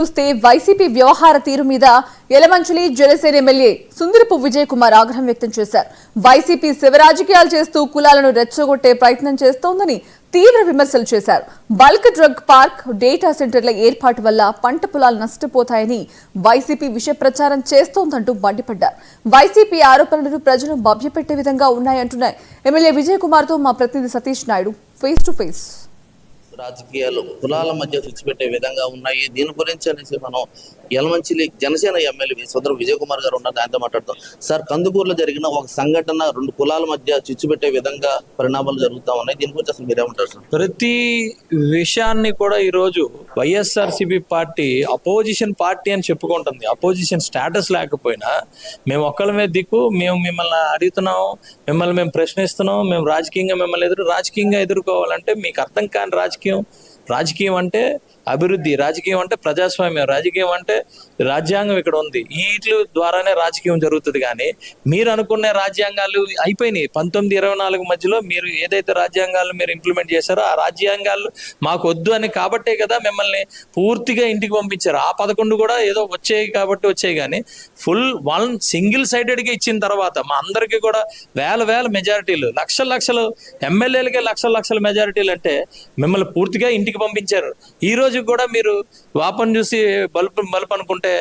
చూస్తే వైసీపీ వ్యవహార తీరు మీద యలమంచిలి జనసేన ఎమ్మెల్యే సుందరపు విజయ్ కుమార్ ఆగ్రహం వ్యక్తం చేశారు. వైసీపీ శివరాజకీయాలు చేస్తూ కులాలను రెచ్చగొట్టే ప్రయత్నం చేస్తోందని తీవ్ర విమర్శలు చేశారు. బల్క్ డ్రగ్ పార్క్, డేటా సెంటర్ల ఏర్పాటు వల్ల పంట పొలాలు నష్టపోతాయని వైసీపీ విష ప్రచారం చేస్తోందంటూ మండిపడ్డారు. వైసీపీ ఆరోపణలు ప్రజలను మభ్యపెట్టే విధంగా ఉన్నాయంటున్నాయి. ఎమ్మెల్యే విజయ్ కుమార్ తో మా ప్రతినిధి Satish Naidu face to face. రాజకీయాలు కులాల మధ్య తెచ్చిపెట్టే విధంగా ఉన్నాయి. దీని గురించి అనేసి మనం యలమంచిలి జనసేన ఎమ్మెల్యే సోదరు విజయ్ కుమార్ గారు ఉన్నారు, ఆయనతో మాట్లాడతాం. సార్, కందుకూరులో జరిగిన ఒక సంఘటన రెండు కులాల మధ్య చిచ్చుపెట్టే విధంగా పరిణామాలు జరుగుతూ ఉన్నాయి. దీని గురించి అసలు మీరేమంటారు సార్? ప్రతి విషయాన్ని కూడా ఈరోజు వైఎస్ఆర్సీపీ పార్టీ అపోజిషన్ పార్టీ అని చెప్పుకుంటుంది. అపోజిషన్ స్టేటస్ లేకపోయినా మేము ఒక్కళ్ళ మీద దిక్కు, మేము మిమ్మల్ని అడుగుతున్నాం, మిమ్మల్ని మేము ప్రశ్నిస్తున్నాం, మేము రాజకీయంగా ఎదుర్కోవాలంటే మీకు అర్థం కాని రాజకీయం అంటే అభివృద్ధి, రాజకీయం అంటే ప్రజాస్వామ్యం, రాజకీయం అంటే రాజ్యాంగం ఇక్కడ ఉంది. వీటి ద్వారానే రాజకీయం జరుగుతుంది. కానీ మీరు అనుకునే రాజ్యాంగాలు అయిపోయినాయి. 1924 మధ్యలో మీరు ఏదైతే రాజ్యాంగాలు మీరు ఇంప్లిమెంట్ చేశారో ఆ రాజ్యాంగాలు మాకు వద్దు అని కాబట్టే కదా మిమ్మల్ని పూర్తిగా ఇంటికి పంపించారు. ఆ 11 కూడా ఏదో వచ్చాయి కానీ ఫుల్ సింగిల్ సైడెడ్గా ఇచ్చిన తర్వాత మా అందరికీ కూడా వేల మెజారిటీలు, లక్షలు ఎమ్మెల్యేలకే లక్షల మెజారిటీలు అంటే మిమ్మల్ని పూర్తిగా ఇంటికి పంపించారు. ఈ రోజు కూడా మీరు వాపను చూసి బల్బు అనుకుంటే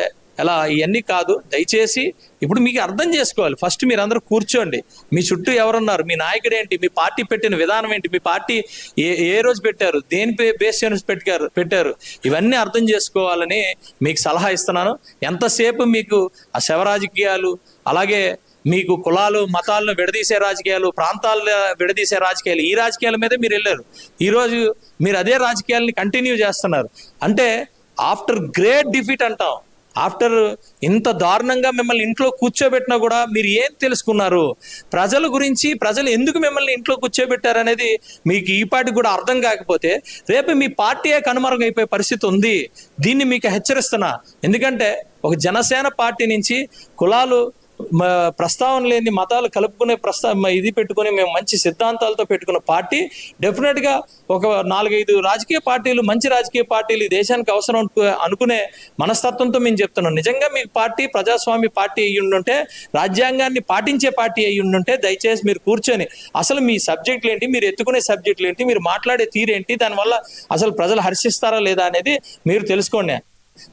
ఎలా? ఇవన్నీ కాదు. దయచేసి ఇప్పుడు మీకు అర్థం చేసుకోవాలి. ఫస్ట్ మీరు అందరూ కూర్చోండి. మీ చుట్టూ ఎవరున్నారు, మీ నాయకుడు ఏంటి, మీ పార్టీ పెట్టిన విధానం ఏంటి, మీ పార్టీ ఏ రోజు పెట్టారు, దేని బేస్ పెట్టారు, ఇవన్నీ అర్థం చేసుకోవాలని మీకు సలహా ఇస్తున్నాను. ఎంతసేపు మీకు ఆ శవ రాజకీయాలు, అలాగే మీకు కులాలు మతాలను విడదీసే రాజకీయాలు, ప్రాంతాలను విడదీసే రాజకీయాలు, ఈ రాజకీయాల మీదే మీరు వెళ్ళారు. ఈరోజు మీరు అదే రాజకీయాలని కంటిన్యూ చేస్తున్నారు. అంటే ఆఫ్టర్ గ్రేట్ డిఫీట్ అంటాం, ఆఫ్టర్ ఇంత దారుణంగా మిమ్మల్ని ఇంట్లో కూర్చోబెట్టినా కూడా మీరు ఏం తెలుసుకున్నారు, ప్రజల గురించి, ప్రజలు ఎందుకు మిమ్మల్ని ఇంట్లో కూర్చోబెట్టారు అనేది మీకు ఈ పార్టీ కూడా అర్థం కాకపోతే రేపు మీ పార్టీయే కనుమరుగైపోయే పరిస్థితి ఉంది. దీన్ని మీకు హెచ్చరిస్తున్నా. ఎందుకంటే ఒక జనసేన పార్టీ నుంచి కులాలు ప్రస్తావన లేని మతాలు కలుపుకునే ఇది పెట్టుకుని మేము మంచి సిద్ధాంతాలతో పెట్టుకున్న పార్టీ డెఫినెట్గా ఒక 4-5 రాజకీయ పార్టీలు, మంచి రాజకీయ పార్టీలు ఈ దేశానికి అవసరం అనుకునే మనస్తత్వంతో మేము చెప్తున్నాం. నిజంగా మీ పార్టీ ప్రజాస్వామ్య పార్టీ అయ్యి ఉండుంటే, రాజ్యాంగాన్ని పాటించే పార్టీ అయ్యి ఉండుంటే దయచేసి మీరు కూర్చొని అసలు మీ సబ్జెక్టులు ఏంటి, మీరు ఎత్తుకునే సబ్జెక్టులు ఏంటి, మీరు మాట్లాడే తీరేంటి, దానివల్ల అసలు ప్రజలు హర్షిస్తారా లేదా అనేది మీరు తెలుసుకోండి.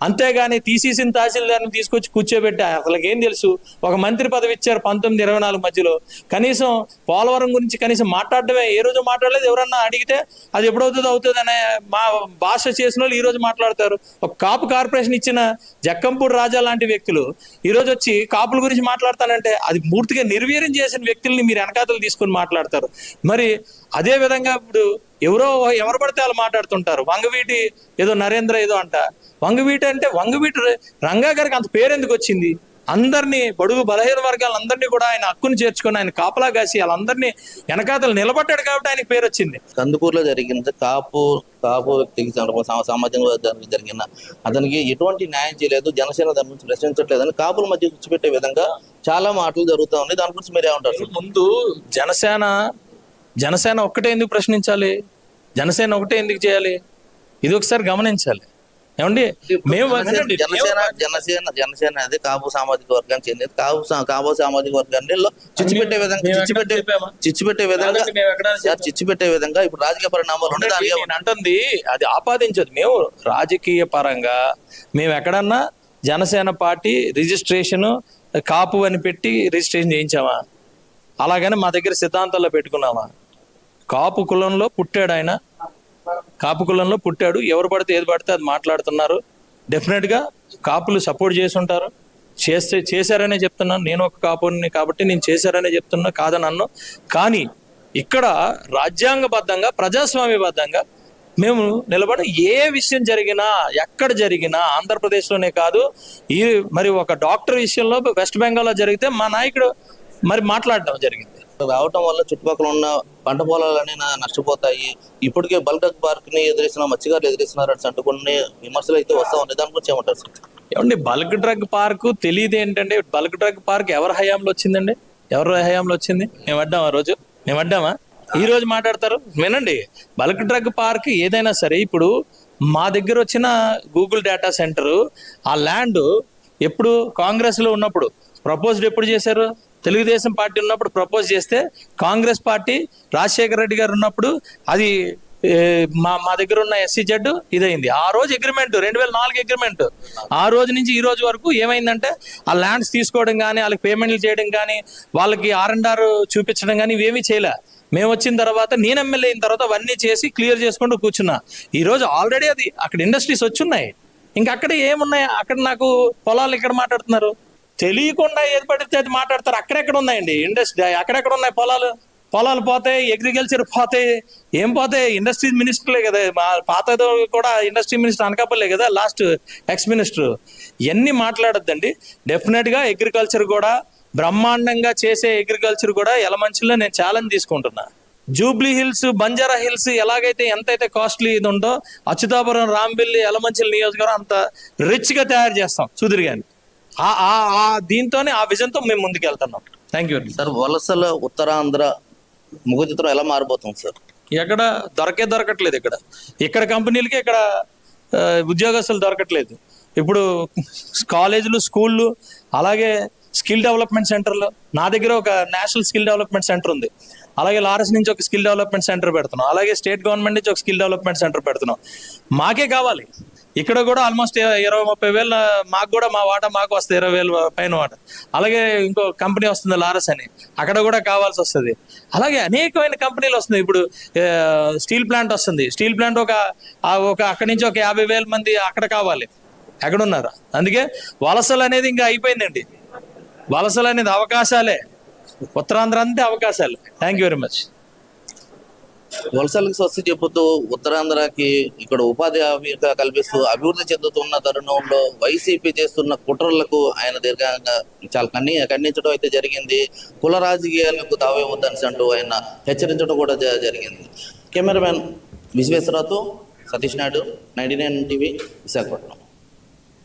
అంతేగాని తీసేసిన తహసీల్దార్ని తీసుకొచ్చి కూర్చోబెట్టి అసలుకి ఏం తెలుసు, ఒక మంత్రి పదవి ఇచ్చారు 1924 మధ్యలో, కనీసం పోలవరం గురించి కనీసం మాట్లాడడమే ఏ రోజు మాట్లాడలేదు. ఎవరన్నా అడిగితే అది ఎప్పుడవుతుంది అనే మా భాష చేసిన వాళ్ళు ఈ రోజు మాట్లాడతారు. ఒక కాపు కార్పొరేషన్ ఇచ్చిన జక్కంపూడి రాజా లాంటి వ్యక్తులు ఈరోజు వచ్చి కాపుల గురించి మాట్లాడతానంటే అది పూర్తిగా నిర్వీర్యం చేసిన వ్యక్తుల్ని మీరు వెనకాతలు తీసుకొని మాట్లాడతారు. మరి అదే విధంగా ఇప్పుడు ఎవరు పడితే వాళ్ళు మాట్లాడుతుంటారు. వంగవీటి ఏదో నరేంద్ర ఏదో అంట. వంగవీటి అంటే వంగవీటి రంగా గారికి అంత పేరు ఎందుకు వచ్చింది? అందరినీ బడుగు బలహీన వర్గాలందరినీ కూడా ఆయన హక్కును చేర్చుకొని ఆయన కాపలా కాసి వాళ్ళందరినీ వెనకాతలు నిలబడ్డాడు కాబట్టి ఆయనకి పేరు వచ్చింది. కందుకూరులో జరిగింది కాపు వ్యక్తికి సామాజిక వర్గానికి జరిగిన అతనికి ఎటువంటి న్యాయం చేయలేదు, జనసేన దాని గురించి ప్రశ్నించట్లేదని కాపుల మధ్య కూర్చోబెట్టే విధంగా చాలా మాటలు జరుగుతూ ఉన్నాయి. దాని గురించి మీరు ఏమంటారు? ముందు జనసేన ఒక్కటే ఎందుకు ప్రశ్నించాలి, జనసేన ఒకటే ఎందుకు చేయాలి, ఇది ఒకసారి గమనించాలి. ఏమండి, మేము జనసేన అది కాపు సామాజిక వర్గానికి చెందింది. కాపు సామాజిక వర్గాన్ని చిచ్చుపెట్టే విధంగా ఇప్పుడు రాజకీయ పరిణామాలు అంటుంది. అది ఆపాదించదు. మేము రాజకీయ పరంగా మేము ఎక్కడన్నా జనసేన పార్టీ రిజిస్ట్రేషన్ కాపు అని పెట్టి రిజిస్ట్రేషన్ చేయించామా? అలాగని మా దగ్గర సిద్ధాంతాల్లో పెట్టుకున్నామా? కాపు కులంలో పుట్టాడు ఆయన, కాపు కులంలో పుట్టాడు. ఎవరు పడితే ఏది పడితే అది మాట్లాడుతున్నారు. డెఫినెట్గా కాపులు సపోర్ట్ చేసి ఉంటారు, చేశారనే చెప్తున్నాను. నేను ఒక కాపుని కాబట్టి నేను చేశారనే చెప్తున్నా, కాదని అన్నాను. కానీ ఇక్కడ రాజ్యాంగబద్ధంగా, ప్రజాస్వామ్యబద్ధంగా మేము నిలబడి ఏ విషయం జరిగినా, ఎక్కడ జరిగినా, ఆంధ్రప్రదేశ్లోనే కాదు, మరి ఒక డాక్టర్ విషయంలో వెస్ట్ బెంగాల్లో జరిగితే మా నాయకుడు మరి మాట్లాడడం జరిగింది. రావటం వల్ల చుట్టుపక్కల ఉన్న పంట పొలాలన్నీ నష్టపోతాయి. ఇప్పటికే బల్క్ పార్క్ ని ఎదిరిస్తున్న మత్స్యకారులు ఎదిరిస్తున్నారు అంటూ కొన్ని విమర్శలు అయితే వస్తా ఉన్నాయి. దాని గురించి ఏమంటారు సార్? ఏమండి, బల్క్ డ్రగ్ పార్క్ తెలియదు ఏంటంటే, బల్క్ డ్రగ్ పార్క్ ఎవరి హయాంలో వచ్చిందండి? ఎవరి హయాంలో వచ్చింది? మేము అడ్డామా? ఈ రోజు మాట్లాడతారు. వినండి, బల్క్ డ్రగ్ పార్క్ ఏదైనా సరే ఇప్పుడు మా దగ్గర వచ్చిన గూగుల్ డేటా సెంటర్ ఆ ల్యాండ్ ఎప్పుడు కాంగ్రెస్లో ఉన్నప్పుడు ప్రపోజ్డ్ ఎప్పుడు చేశారు? తెలుగుదేశం పార్టీ ఉన్నప్పుడు ప్రపోజ్ చేస్తే కాంగ్రెస్ పార్టీ రాజశేఖర రెడ్డి గారు ఉన్నప్పుడు అది మా దగ్గర ఉన్న SEZ ఇదైంది. ఆ రోజు అగ్రిమెంట్ 2004 అగ్రిమెంట్. ఆ రోజు నుంచి ఈ రోజు వరకు ఏమైందంటే ఆ ల్యాండ్స్ తీసుకోవడం కానీ, వాళ్ళకి పేమెంట్లు చేయడం కానీ, వాళ్ళకి R&R చూపించడం కానీ ఇవేమీ చేయలే. మేము వచ్చిన తర్వాత, నేను ఎమ్మెల్యే అయిన తర్వాత అవన్నీ చేసి క్లియర్ చేసుకుంటూ కూర్చున్నా. ఈ రోజు ఆల్రెడీ అది అక్కడ ఇండస్ట్రీస్ వచ్చున్నాయి. ఇంకా అక్కడ ఏమున్నాయి? అక్కడ నాకు పొలాలు ఇక్కడ మాట్లాడుతున్నారు, తెలియకుండా ఏది పడితే అది మాట్లాడతారు. అక్కడెక్కడ ఉన్నాయండి ఇండస్ట్రీ? అక్కడెక్కడ ఉన్నాయి పొలాలు పోతాయి, అగ్రికల్చర్ పోతాయి. ఏం పోతాయి? ఇండస్ట్రీ మినిస్టర్లే కదా. మా పాతదో కూడా ఇండస్ట్రీ మినిస్టర్ అనకాపల్లే కదా, లాస్ట్ ఎక్స్ మినిస్టర్. ఇవన్నీ మాట్లాడొద్దండి. డెఫినెట్గా అగ్రికల్చర్ కూడా బ్రహ్మాండంగా చేసే అగ్రికల్చర్ కూడా యలమంచిలో నేను ఛాలెంజ్ తీసుకుంటున్నా. జూబ్లీ హిల్స్, బంజారా హిల్స్ ఎలాగైతే ఎంతైతే కాస్ట్లీ ఇది ఉందో, అచ్యుతాపురం, రాంబిల్లి, యలమంచిల నియోజకవర్గం అంత రిచ్గా తయారు చేస్తాం సుదీర్ఘాన్ని. దీంతోనే ఆ విజన్తో మేము ముందుకు వెళ్తున్నాం. Thank you. సార్, వలసల ఉత్తరాంధ్ర ముఖ చిత్రం ఎలా మారిపోతుంది సార్? ఎక్కడ దొరకట్లేదు. ఇక్కడ కంపెనీలకి ఇక్కడ ఉద్యోగస్తులు దొరకట్లేదు. ఇప్పుడు కాలేజీలు, స్కూళ్ళు, అలాగే స్కిల్ డెవలప్మెంట్ సెంటర్లు. నా దగ్గర ఒక నేషనల్ స్కిల్ డెవలప్మెంట్ సెంటర్ ఉంది. అలాగే లారస్ నుంచి ఒక స్కిల్ డెవలప్మెంట్ సెంటర్ పెడుతున్నాం. అలాగే స్టేట్ గవర్నమెంట్ నుంచి ఒక స్కిల్ డెవలప్మెంట్ సెంటర్ పెడుతున్నాం. మాకే కావాలి. ఇక్కడ కూడా ఆల్మోస్ట్ 20-30 వేలు మాకు కూడా మా వాటా మాకు వస్తుంది, 20,000 పైన వాటా. అలాగే ఇంకో కంపెనీ వస్తుంది లారస్ అని, అక్కడ కూడా కావాల్సి వస్తుంది. అలాగే అనేకమైన కంపెనీలు వస్తుంది. ఇప్పుడు స్టీల్ ప్లాంట్ వస్తుంది. స్టీల్ ప్లాంట్ ఒక అక్కడి నుంచి ఒక 50,000 మంది అక్కడ కావాలి. ఎక్కడున్నారు? అందుకే వలసలు అనేది ఇంకా అయిపోయిందండి. వలసలు అనేది అవకాశాలే. ఉత్తరాంధ్ర అంతే అవకాశాలు. Thank you very much. వలసలకు స్వస్తి చెబుతూ ఉత్తరాంధ్రకి ఇక్కడ ఉపాధి కల్పిస్తూ అభివృద్ధి చెందుతున్న తరుణంలో వైసీపీ చేస్తున్న కుట్రలకు ఆయన దీర్ఘంగా చాలా ఖండించడం అయితే జరిగింది. కుల రాజకీయాలకు తావేవద్దని అంటూ ఆయన హెచ్చరించడం కూడా జరిగింది. కెమెరామెన్ విశ్వేశ్వరరావుతో సతీష్ నాయుడు, 99 టీవీ, విశాఖపట్నం.